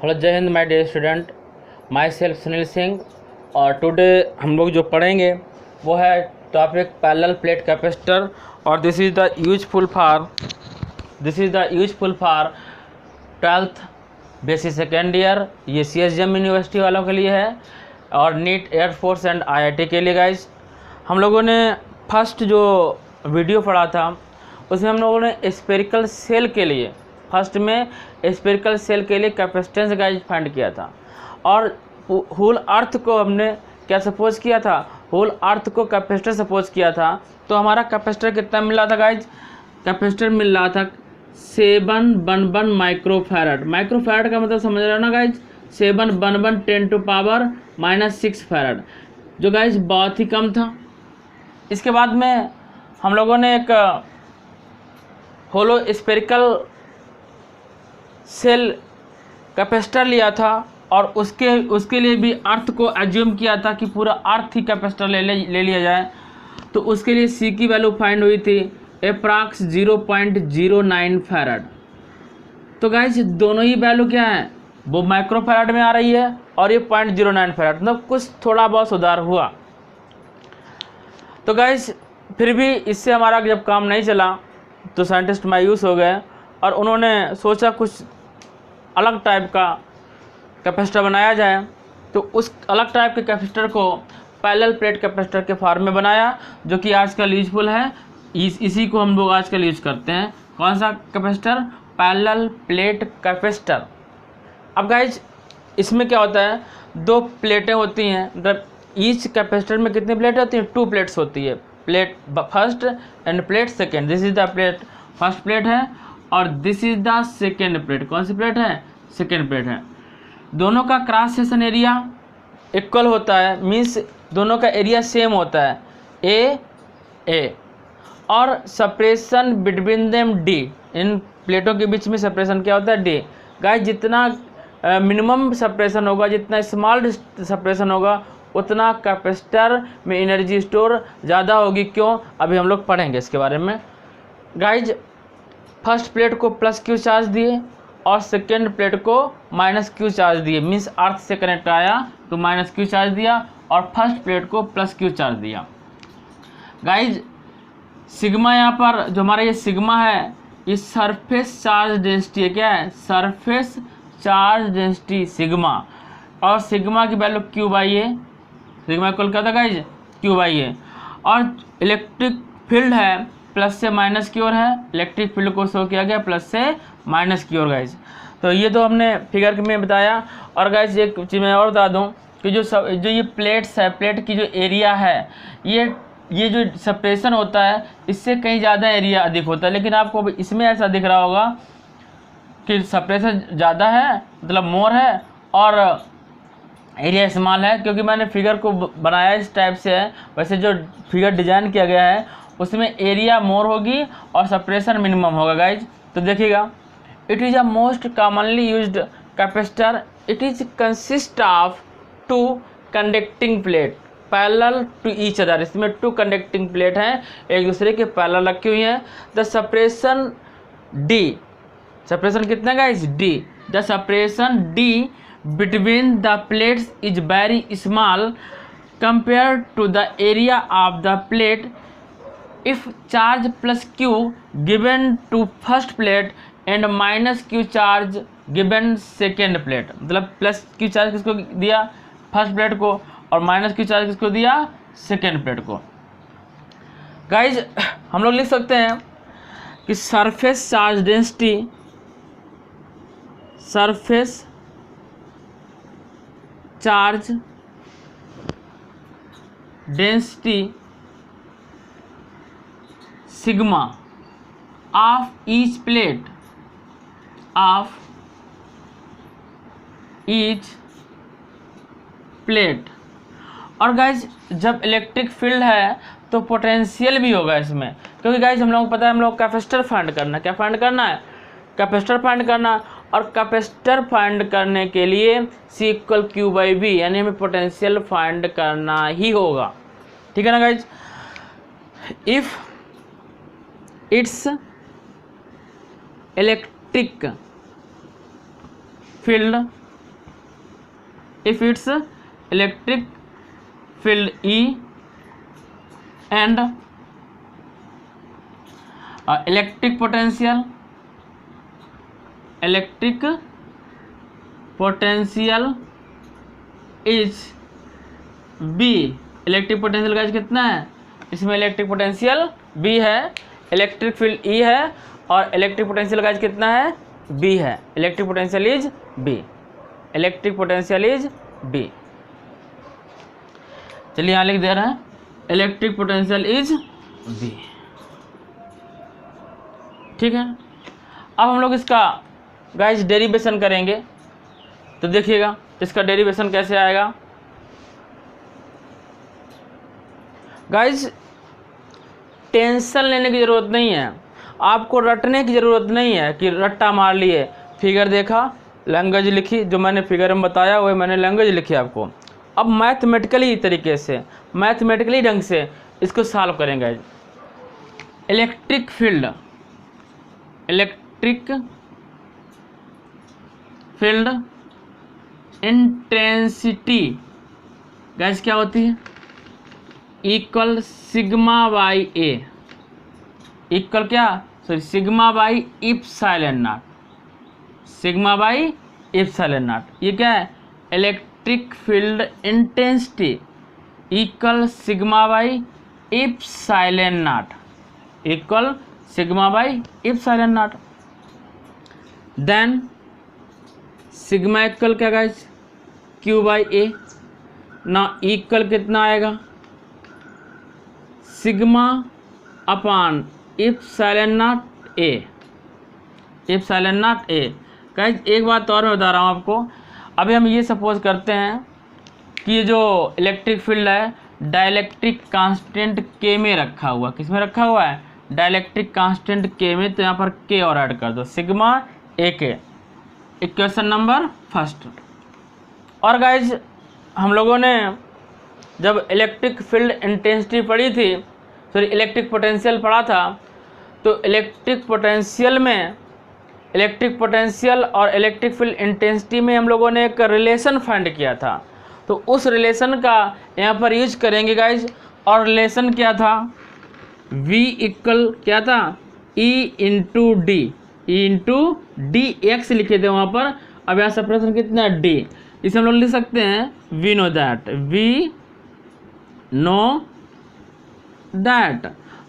Hello, जय हिंद my dear student. Myself Sunil Singh. और टुडे हम लोग जो पढ़ेंगे वो है टॉपिक पैरेलल प्लेट कैपेसिटर। और this is the useful for 12th basic second year. ये CSGM यूनिवर्सिटी वालों के लिए है और नीट, एयरफोर्स एंड IIT के लिए। गाइज, हम लोगों ने फर्स्ट जो वीडियो पढ़ा था उसमें हम लोगों ने स्फेरिकल सेल के लिए कैपेसिटेंस गाइज फाइंड किया था। और होल अर्थ को हमने क्या सपोज किया था, होल अर्थ को कैपेसिटर सपोज किया था। तो हमारा कैपेसिटर कितना मिल रहा था गाइज? कैपेसिटर मिल रहा था 711 माइक्रोफैरड। माइक्रोफैरड का मतलब समझ रहे हो ना गाइज? 711 10⁻⁻6 फैरड, जो गाइज बहुत ही कम था। इसके बाद में हम लोगों ने एक होलो स्फेरिकल सेल कैपेसिटर लिया था और उसके लिए भी अर्थ को एज्यूम किया था कि पूरा अर्थ ही कैपेसिटर ले लिया जाए। तो उसके लिए C की वैल्यू फाइंड हुई थी अप्रॉक्स 0.09 फैरड। तो गाइज दोनों ही वैल्यू क्या है, वो माइक्रो फैरड में आ रही है और ये 0.09 फैरड, मतलब कुछ थोड़ा बहुत सुधार हुआ। तो गाइज फिर भी इससे हमारा जब काम नहीं चला तो साइंटिस्ट मायूस हो गए और उन्होंने सोचा कुछ अलग टाइप का कैपेसिटर बनाया जाए। तो उस अलग टाइप के कैपेसिटर को पैरेलल प्लेट कैपेसिटर के फॉर्म में बनाया, जो कि आजकल यूजफुल है। इसी को हम लोग आजकल यूज करते हैं। कौन सा कैपेसिटर? Parallel plate capacitor. अब गाइज इसमें क्या होता है, दो प्लेटें होती हैं। मतलब ईच कैपेसिटर में कितनी प्लेटें होती हैं? 2 प्लेट्स होती है, plate first end plate second. This is the plate first plate है और this is the second plate. कौन सी प्लेट है? सेकेंड प्लेट है। दोनों का क्रॉस सेक्शन एरिया इक्वल होता है, मीन्स दोनों का एरिया सेम होता है, ए। और सेपरेशन बिटवीन देम D। इन प्लेटों के बीच में सेपरेशन क्या होता है? D। गाइस जितना मिनिमम सेपरेशन होगा, जितना स्मॉल सेपरेशन होगा, उतना कैपेसिटर में एनर्जी स्टोर ज़्यादा होगी। क्यों? अभी हम लोग पढ़ेंगे इसके बारे में। गाइज फर्स्ट प्लेट को +Q चार्ज दिए और सेकेंड प्लेट को -Q चार्ज दिए, मीन्स अर्थ से कनेक्ट आया तो -Q चार्ज दिया और फर्स्ट प्लेट को +Q चार्ज दिया। गाइज सिग्मा यहाँ पर जो हमारा ये सिग्मा है, ये सरफेस चार्ज डेंसिटी है। क्या है? Surface charge density sigma. और सिग्मा की वैल्यू Q/A। सिग्मा इक्वल क्या था गाइज? Q/A। और इलेक्ट्रिक फील्ड है प्लस से माइनस की ओर है। इलेक्ट्रिक फील्ड को शो किया गया प्लस से माइनस की ओर गाइज। तो ये तो हमने फिगर में बताया। और गाइज एक चीज़ मैं और बता दूं कि जो ये प्लेट्स है, प्लेट की जो एरिया है, ये जो सेपरेशन होता है इससे कहीं ज़्यादा एरिया अधिक होता है। लेकिन आपको इसमें ऐसा दिख रहा होगा कि सेपरेशन ज़्यादा है, मतलब मोर है, और एरिया स्मॉल है, क्योंकि मैंने फिगर को बनाया इस टाइप से है। वैसे जो फिगर डिजाइन किया गया है उसमें एरिया मोर होगी और सेपरेशन मिनिमम होगा गाइज। तो देखिएगा, it is a most commonly used capacitor. It is consist of 2 conducting plate parallel to each other. इसमें 2 कंडक्टिंग प्लेट हैं, एक दूसरे के पैरेलल रखी हुई हैं। द सेपरेशन D, सेपरेशन कितना guys? D। The separation D between the plates is very small compared to the area of the plate if charge +Q given to first plate and -Q charge given second plate। मतलब +Q charge किसको दिया? First plate को, और -Q charge किसको दिया? Second plate को। Guys हम लोग लिख सकते हैं कि surface charge density, surface charge density sigma of each plate. और गाइज जब इलेक्ट्रिक फील्ड है तो पोटेंशियल भी होगा इसमें, क्योंकि गाइज हम लोगों को पता है हम लोग कैपेसिटर फाइंड करना। क्या फाइंड करना है? कैपेसिटर फाइंड करना। और कैपेसिटर फाइंड करने के लिए C = Q/V, यानी हमें पोटेंशियल फाइंड करना ही होगा। ठीक है ना guys? If it's electric field if its electric field E and electric potential is B। Electric potential guys कितना है, इसमें इलेक्ट्रिक पोटेंशियल B है, इलेक्ट्रिक फील्ड E है और इलेक्ट्रिक पोटेंशियल गाइस कितना है, B है। Electric potential is B, electric potential is B। चलिए यहाँ लिख दे रहे हैं इलेक्ट्रिक पोटेंशियल इज B। ठीक है, अब हम लोग इसका गाइस डेरिवेशन करेंगे। तो देखिएगा इसका डेरिवेशन कैसे आएगा। गाइस टेंशन लेने की ज़रूरत नहीं है, आपको रटने की ज़रूरत नहीं है कि रट्टा मार लिए, फिगर देखा, लैंग्वेज लिखी, जो मैंने फिगर में बताया वही मैंने लैंग्वेज लिखी आपको। अब मैथमेटिकली तरीके से, मैथमेटिकली ढंग से इसको सॉल्व करेंगे। Electric field, electric field intensity guys क्या होती है, equal sigma by A, equal क्या, sorry sigma by epsilon naught, sigma by epsilon naught. ये क्या है, electric field intensity equal sigma by epsilon naught, equal sigma by epsilon naught. Then sigma equal क्या guys, Q by A. ना equal कितना आएगा, sigma upon epsilon naught A, epsilon naught A. Guys एक बात और मैं बता रहा हूँ आपको, अभी हम ये सपोज करते हैं कि ये जो इलेक्ट्रिक फील्ड है डाइलेक्ट्रिक कांस्टेंट के में रखा हुआ, किस में रखा हुआ है, डाइलेक्ट्रिक कांस्टेंट के में। तो यहाँ पर के और ऐड कर दो, सिग्मा ए के, इक्वेशन नंबर फर्स्ट। और गाइज हम लोगों ने जब इलेक्ट्रिक फील्ड इंटेंसिटी पढ़ी थी, सॉरी इलेक्ट्रिक पोटेंशियल पढ़ा था, तो इलेक्ट्रिक पोटेंशियल में, इलेक्ट्रिक पोटेंशियल और इलेक्ट्रिक फील्ड इंटेंसिटी में हम लोगों ने एक रिलेशन फाइंड किया था। तो उस रिलेशन का यहाँ पर यूज करेंगे गाइज। और रिलेशन क्या था, V इक्वल क्या था, E into D, E into D x लिखे थे वहाँ पर। अब यहाँ सेपरेशन कितना है, D। इसे हम लोग लिख सकते हैं we know that, we know that.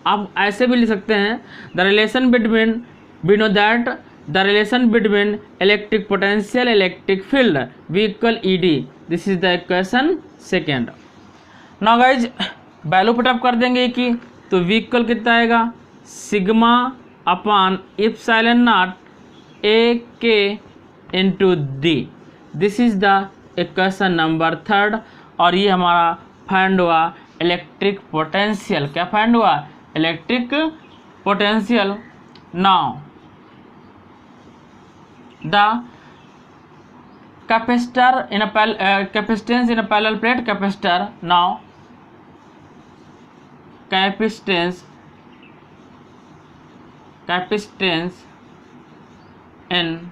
आप ऐसे भी लिख सकते हैं the relation between, we know that the relation between electric potential electric field V equal E d. This is the equation second. Now guys value put up कर देंगे कि, तो V इक्वल कितना आएगा, sigma upon epsilon naught A के into d. This is the equation number third. और ये हमारा फाइंड हुआ इलेक्ट्रिक पोटेंशियल, क्या फाइंड हुआ, electric potential. Now the capacitor in a capacitance in a parallel plate capacitor. Now capacitance in,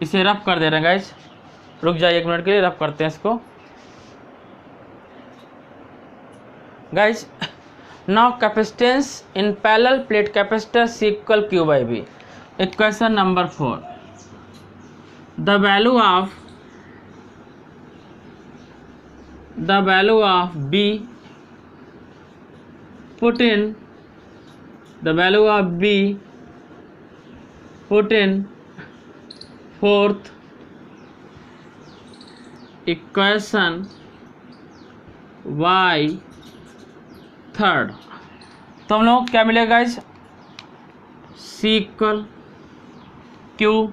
इसे rough कर दे रहे हैं गाइस, रुक जाइए एक मिनट के लिए, रफ करते हैं इसको guys. Now capacitance in parallel plate capacitor C equal Q by B। Equation number 4, the value of B put in, the value of B put in fourth equation y third. तो हम लोग क्या मिलेगा guys, C equal Q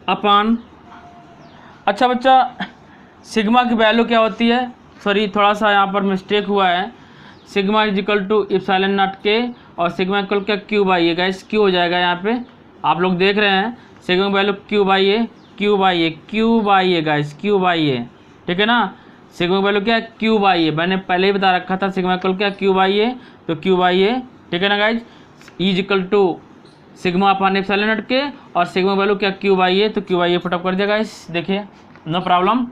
अपान, अच्छा बच्चा sigma की value क्या होती है, सॉरी थोड़ा सा यहाँ पर मिस्टेक हुआ है, sigma is equal to epsilon naught K और सिग्मा इक्वल क्या Q by A. Guys Q हो जाएगा यहाँ पे, आप लोग देख रहे हैं सिग्मा की value Q by A, Q by A, Q by A guys, Q by A, ठीक है ना। सिग्मा की वैल्यू क्या है, Q बाई ए, मैंने पहले ही बता रखा था सिग्मा इक्वल क्या Q बाई ए, तो Q बाई ए, ठीक है ना guys. Is equal to sigma upon epsilon naught K, और सिग्मा वैल्यू क्या क्यू बाई ए, तो क्यू बाई ए पुटअप कर दिया गाइस। देखिए no problem,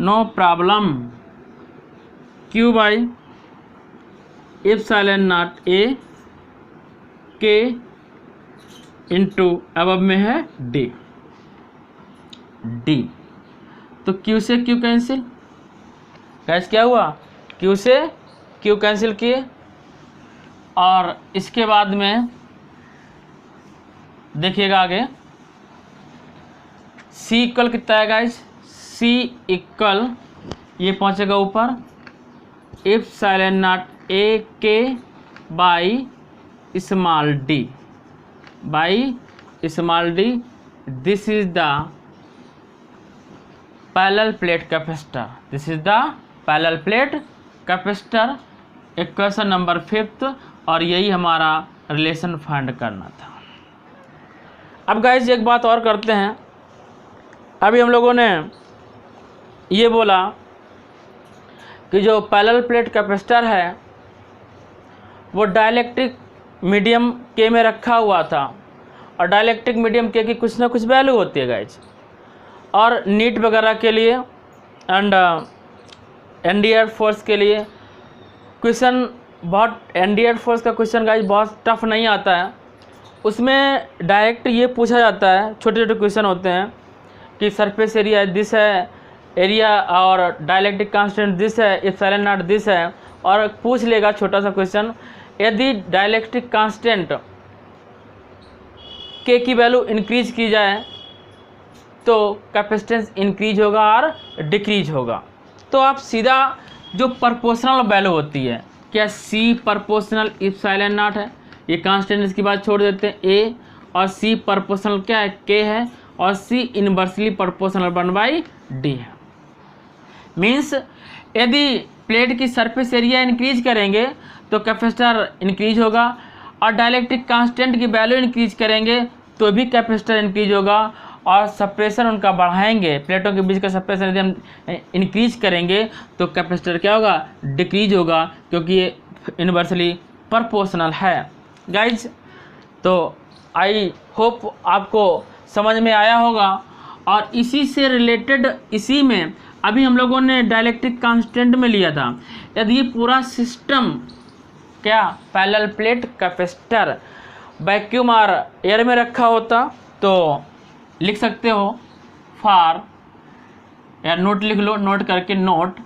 no problem, Q by epsilon naught A के इंटू अब में है डी, डी तो क्यू से क्यू कैंसिल गाइस, क्या हुआ क्यू से क्यू कैंसिल किए, और इसके बाद में देखिएगा आगे सी इक्वल कितना है गाइस, सी इक्वल ये पहुंचेगा ऊपर एप्सिलॉन नॉट ए के by small D, by small D, this is the parallel plate capacitor, this is the parallel plate capacitor, equation number 5, और यही हमारा रिलेशन फाइंड करना था। अब गाइस एक बात और करते हैं, अभी हम लोगों ने ये बोला कि जो पैरेलल प्लेट कैपेसिटर है वो डाइलेक्ट्रिक मीडियम के में रखा हुआ था, और डाइलेक्ट्रिक मीडियम के की कुछ ना कुछ वैल्यू होती है गाइस, और नीट वगैरह के लिए एंड एनडीआर फोर्स के लिए क्वेश्चन बहुत, एनडीआर फोर्स का क्वेश्चन गाइस बहुत टफ नहीं आता है, उसमें डायरेक्ट ये पूछा जाता है, छोटे छोटे क्वेश्चन होते हैं कि सरफेस एरिया दिस है, एरिया और डाइलेक्ट्रिक कांस्टेंट दिस है, एप्सिलॉन नॉट दिस है, और पूछ लेगा छोटा सा क्वेश्चन, यदि डाइलेक्ट्रिक कांस्टेंट के की वैल्यू इंक्रीज की जाए तो कैपेसिटेंस इंक्रीज होगा और डिक्रीज होगा। तो आप सीधा जो प्रोपोर्शनल वैल्यू होती है, क्या सी प्रोपोर्शनल एप्सिलॉन नॉट है, ये कांस्टेंट इसकी बात छोड़ देते हैं ए, और सी प्रोपोर्शनल क्या है के है, और सी इनवर्सली प्रोपोर्शनल 1/d है। मीन्स यदि प्लेट की सरफेस एरिया इंक्रीज करेंगे तो कैपेसिटर इंक्रीज होगा, और डाइलेक्ट्रिक कांस्टेंट की वैल्यू इंक्रीज करेंगे तो भी कैपेसिटर इंक्रीज होगा, और सेपरेशन उनका बढ़ाएंगे, प्लेटों के बीच का सेपरेशन यदि हम इंक्रीज करेंगे तो कैपेसिटर क्या होगा, डिक्रीज होगा, क्योंकि ये इनवर्सली प्रोपोर्शनल है गाइज। तो आई होप आपको समझ में आया होगा, और इसी से रिलेटेड इसी में अभी हम लोगों ने डाइलेक्ट्रिक कांस्टेंट में लिया था, यदि ये पूरा सिस्टम क्या पैरेलल प्लेट कैपेसिटर वैक्यूम और एयर में रखा होता तो लिख सकते हो फॉर, या नोट लिख लो, नोट करके नोट,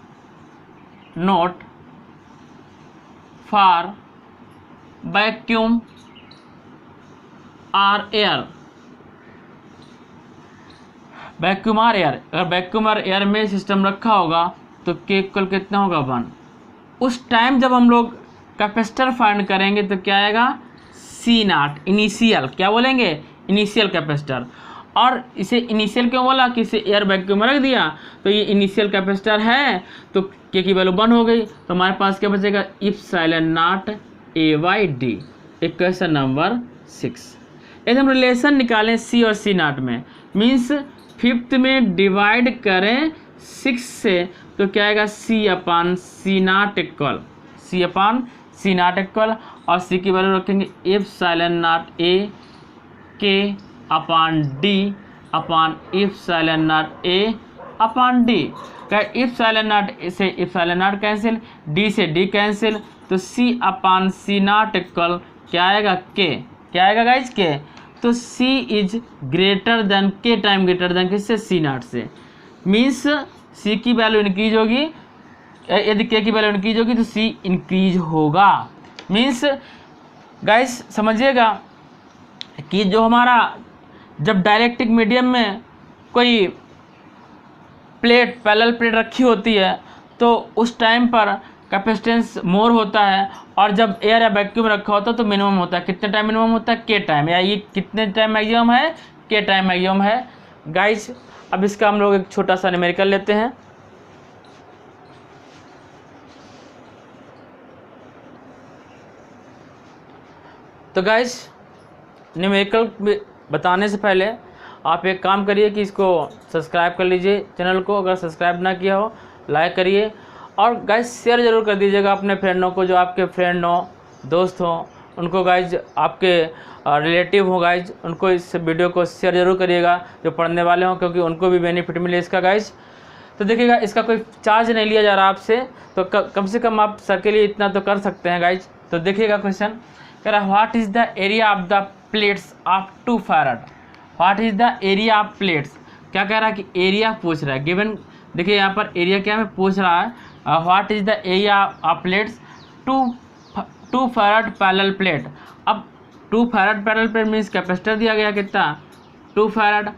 नोट फॉर वैक्यूम और एयर, वैक्यूम और एयर, अगर वैक्यूम और एयर में सिस्टम रखा होगा तो के इक्वल कितना होगा 1। उस टाइम जब हम लोग कैपेसिटर फाइंड करेंगे तो क्या आएगा सी नॉट, इनिशियल, क्या बोलेंगे इनिशियल कैपेसिटर। और इसे इनिशियल क्यों बोला कि इसे एयर वैक्यूम में रख दिया तो ये इनिशियल कैपेसिटर है, तो के की वैल्यू 1 हो गई, तो हमारे पास क्या बचेगा epsilon naught A by D, equation number 6। यदि हम रिलेशन निकालें सी और सी नॉट में, मीन्स 5th में डिवाइड करें 6 से तो क्या आएगा C upon C not equal, C upon C not equal, और सी की वैल्यू रखेंगे एप्सिलॉन नॉट ए के upon d upon epsilon naught A upon d. क्या एप्सिलॉन नॉट से एप्सिलॉन नॉट कैंसिल, डी से डी कैंसिल, तो C upon C not equal क्या आएगा के, क्या आएगा गाइज के, तो सी इज ग्रेटर देन के टाइम ग्रेटर देन किससे सी नॉट से, मीन्स सी की वैल्यू इंक्रीज होगी, यदि के की वैल्यू इंक्रीज होगी तो सी इंक्रीज होगा। मीन्स गाइज समझिएगा कि जो हमारा जब डाइलेक्ट्रिक मीडियम में कोई प्लेट पैरेलल प्लेट रखी होती है तो उस टाइम पर कैपेसिटेंस मोर होता है, और जब एयर या वैक्यूम रखा होता है तो मिनिमम होता है, कितने टाइम मिनिमम होता है के टाइम, या ये कितने टाइम मैक्सिमम है के टाइम मैक्सिमम है गाइज। अब इसका हम लोग एक छोटा सा न्यूमेरिकल लेते हैं। तो गाइज न्यूमेरिकल बताने से पहले आप एक काम करिए कि इसको सब्सक्राइब कर लीजिए चैनल को, अगर सब्सक्राइब ना किया हो लाइक करिए, और गाइस शेयर ज़रूर कर दीजिएगा अपने फ्रेंडों को, जो आपके फ्रेंड हो दोस्त हो उनको गाइज आपके रिलेटिव हो गाइज, उनको इस वीडियो को शेयर जरूर करिएगा जो पढ़ने वाले हों, क्योंकि उनको भी बेनिफिट मिले इसका गाइज। तो देखिएगा इसका कोई चार्ज नहीं लिया जा रहा आपसे, तो कम से कम आप सर के लिए इतना तो कर सकते हैं गाइज। तो देखिएगा क्वेश्चन कह रहा है what is the area of the plates of 2 farad. What is the area of plates, क्या कह रहा है कि एरिया पूछ रहा है। गिवन देखिए यहाँ पर एरिया क्या में पूछ रहा है, what is the area of plates 2 farad parallel plate. अब 2 farad parallel plate means capacitor दिया गया कितना 2 फैराड।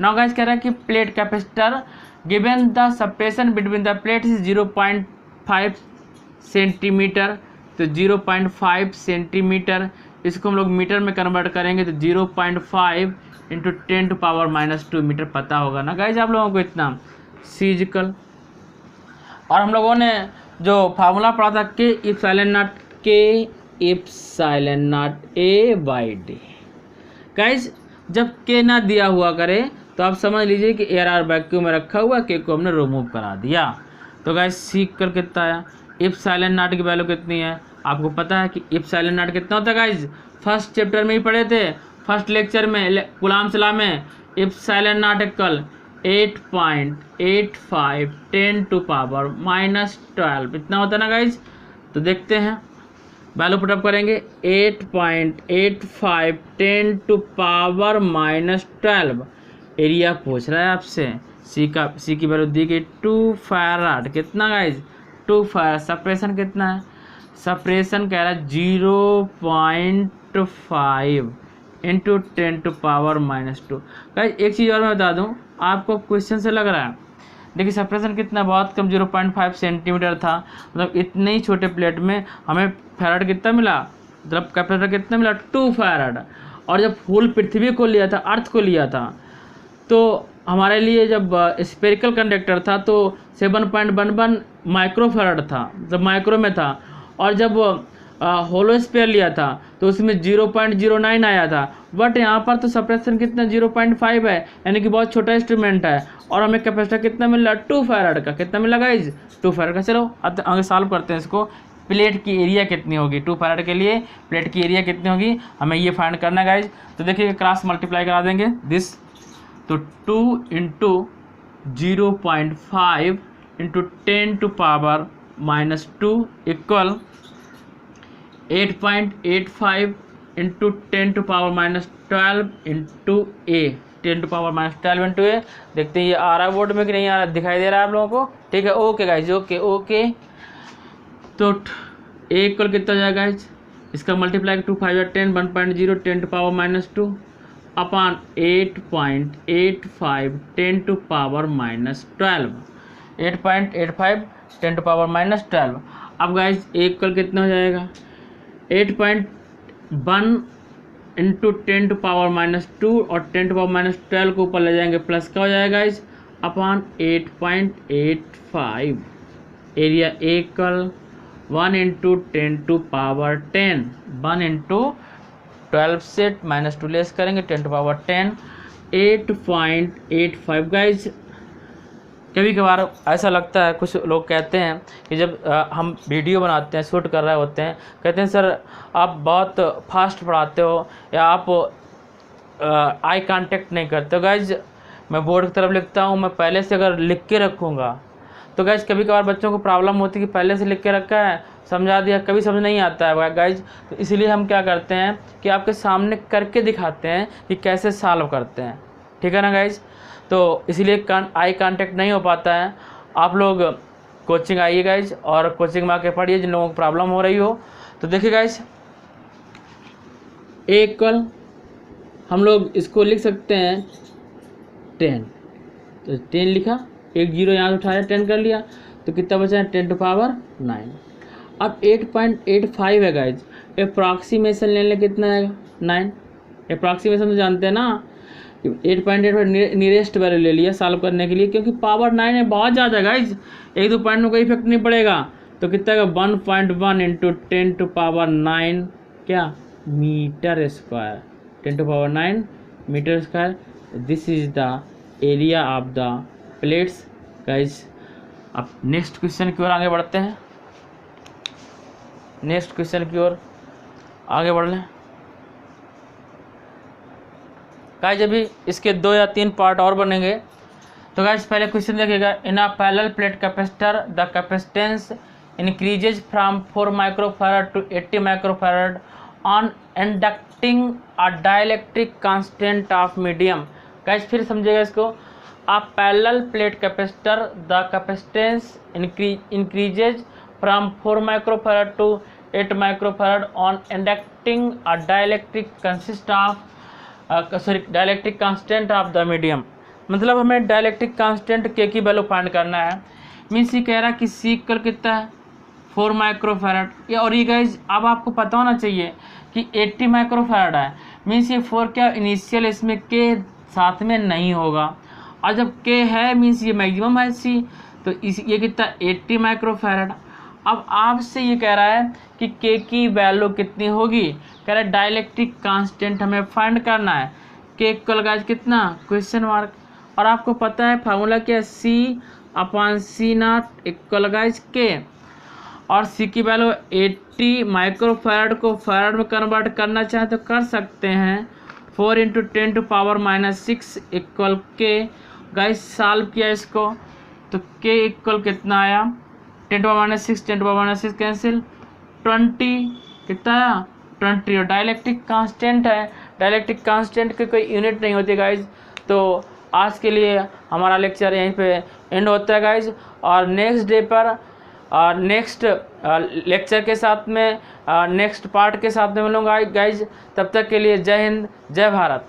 नाउ गाइस कह रहा है कि plate capacitor given the separation between the plate is 0.5 centimetre. तो 0.5 सेंटीमीटर इसको हम लोग मीटर में कन्वर्ट करेंगे तो 0.5 इंटू 10⁻⁻2 मीटर पता होगा ना गाइज आप लोगों को इतना फिजिकल। और हम लोगों ने जो फार्मूला पढ़ा था के epsilon naught A by D. Guys जब के ना दिया हुआ करे तो आप समझ लीजिए कि एयर आर वैक्यूम में रखा हुआ, के को हमने रिमूव करा दिया। तो गाइज सीख कर कितना आया, इप्सिलॉन नॉट की वैल्यू कितनी है आपको पता है कि इप्सिलॉन नॉट कितना होता है गाइज, फर्स्ट चैप्टर में ही पढ़े थे, फर्स्ट लेक्चर में कूलाम्ब लॉ में। इप्सिलॉन नॉट इक्वल 8.85 10⁻⁻12 इतना होता है ना गाइज। तो देखते हैं वैल्यू पुटअप करेंगे 8.85 10⁻⁻12 एरिया पूछ रहा है आपसे। सी की वैल्यू दी गई 2 फैराड कितना गाइज 2 फैराड। सेपरेशन कितना है, सेपरेशन कह रहा है 0.5 इंटू 10⁻⁻2। गाइज एक चीज़ और मैं बता दूं आपको, क्वेश्चन से लग रहा है देखिए सेपरेशन कितना बहुत कम 0.5 सेंटीमीटर था, मतलब इतने ही छोटे प्लेट में हमें फैराड कितना मिला, मतलब कैपेसिटर कितना मिला 2 फैराड। और जब फुल पृथ्वी को लिया था, अर्थ को लिया था, तो हमारे लिए जब स्फेरिकल कंडक्टर था तो 7.11 माइक्रो फैराड था, जब माइक्रो में था। और जब होलो स्फीयर लिया था तो उसमें 0.09 आया था। बट यहाँ पर तो सेपरेशन कितना 0.5 है, यानी कि बहुत छोटा इंस्ट्रूमेंट है। और हमें कैपेसिटर कितना मिल रहा है 2 फैराड का, कितना मिला गाइज 2 फैराड का। चलो अब आगे सॉल्व करते हैं इसको। प्लेट की एरिया कितनी होगी 2 फैराड के लिए, प्लेट की एरिया कितनी होगी हमें ये फाइंड करना है गाइज। तो देखिए क्रॉस मल्टीप्लाई करा देंगे दिस, तो 2 into 0.5 into 10⁻⁻2 equal 8.85 into 10⁻⁻12 into A, 10⁻⁻12 into A. देखते हैं ये आ रहा है बोर्ड में कि नहीं आ रहा, दिखाई दे रहा है आप लोगों को, ठीक है। Okay guys, okay. तो ए इक्वल कितना हो जाएगा गाइज, इसका मल्टीप्लाई 2 5 10 1.0 10⁻⁻2 अपॉन 8.85 10⁻⁻12 8.85 10⁻⁻12। अब गाइज ए इक्वल कितना हो जाएगा 8.1 इंटू 10⁻⁻2 और 10⁻⁻12 को ऊपर ले जाएंगे प्लस का हो जाएगा guys upon 8.85। Area A equal 1 into 10⁻10 1 into 12 से -2 लेस करेंगे 10⁻10 8.85 गाइज। कभी कभार ऐसा लगता है, कुछ लोग कहते हैं कि जब हम वीडियो बनाते हैं, शूट कर रहे होते हैं, कहते हैं सर आप बहुत फास्ट पढ़ाते हो या आप आई कांटेक्ट नहीं करते हो। गाइज मैं बोर्ड की तरफ लिखता हूँ, मैं पहले से अगर लिख के रखूँगा तो गाइज कभी कभार बच्चों को प्रॉब्लम होती है कि पहले से लिख के रखा है, समझा दिया, कभी समझ नहीं आता है गाइज। तो इसलिए हम क्या करते हैं कि आपके सामने करके दिखाते हैं कि कैसे सॉल्व करते हैं, ठीक है ना गाइज। तो इसलिए आई कांटेक्ट नहीं हो पाता है। आप लोग कोचिंग आइए गाइज और कोचिंग में आके पढ़िए जिन लोगों को प्रॉब्लम हो रही हो। तो देखिए गाइज ए इक्वल हम लोग इसको लिख सकते हैं 10, तो 10 लिखा, एक जीरो यहाँ से उठाया 10 कर लिया, तो कितना बचा है 10⁻9। अब 8.85 है गाइज, अप्रॉक्सीमेशन लेने कितना आएगा 9। अप्रॉक्सीमेशन तो जानते हैं ना, 8.85 नियरेस्ट वैल्यू ले लिया सॉल्व करने के लिए, क्योंकि पावर 9 है, बहुत ज़्यादा है गाइज, 1-2 पॉइंट में कोई इफेक्ट नहीं पड़ेगा। तो कितना का 1.1 इंटू 10⁻9 क्या metre square, 10⁻9 metre square. This is the area of the plates guys. अब नेक्स्ट क्वेश्चन की ओर आगे बढ़ते हैं, नेक्स्ट क्वेश्चन की ओर। आगे बढ़ लें गाइज। अभी इसके 2 या 3 पार्ट और बनेंगे। तो गाइज पहले क्वेश्चन देखिएगा, in a parallel plate capacitor the capacitance increases from 4 microfarad to 80 microfarad on inducting a dielectric constant of medium. Guys फिर समझिएगा इसको, a parallel plate capacitor the capacitance increases from 4 microfarad to 8 microfarad on inducting a dielectric consist of dielectric constant of the medium. मतलब हमें dielectric constant के की value find करना है। Means ये कह रहा है कि सी इक्वल कितना है 4 माइक्रोफैरड। ये और ये गाइज अब आपको पता होना चाहिए कि 80 माइक्रोफैरड है। मीन्स ये 4 क्या इनिशियल इसमें के साथ में नहीं होगा, और जब के है मीन्स ये मैक्सिमम है सी, तो इस ये कितना 80 माइक्रोफैरड। अब आपसे ये कह रहा है कि के की वैल्यू कितनी होगी, कह रहा है डाइलेक्ट्रिक कांस्टेंट हमें फाइंड करना है। के इक्वल गाइज कितना क्वेश्चन मार्क, और आपको पता है फार्मूला क्या है, C upon C not equal guys K, और सी की वैल्यू 80 माइक्रोफैरड को फैरड में कन्वर्ट करना चाहे तो कर सकते हैं। 4 × 10⁻⁶ इक्वल के। गाइज सॉल्व किया इसको तो के इक्वल कितना आया 10⁻⁶, 10⁻⁶ कैंसिल, 20 कितना आया 20। और डाइलेक्ट्रिक कांस्टेंट है, डाइलेक्ट्रिक कांस्टेंट की कोई यूनिट नहीं होती गाइज। तो आज के लिए हमारा लेक्चर यहीं पे एंड होता है गाइज, और नेक्स्ट डे पर नेक्स्ट लेक्चर के साथ में नेक्स्ट पार्ट के साथ में मिलूँगा गाइज। तब तक के लिए जय हिंद, जय भारत।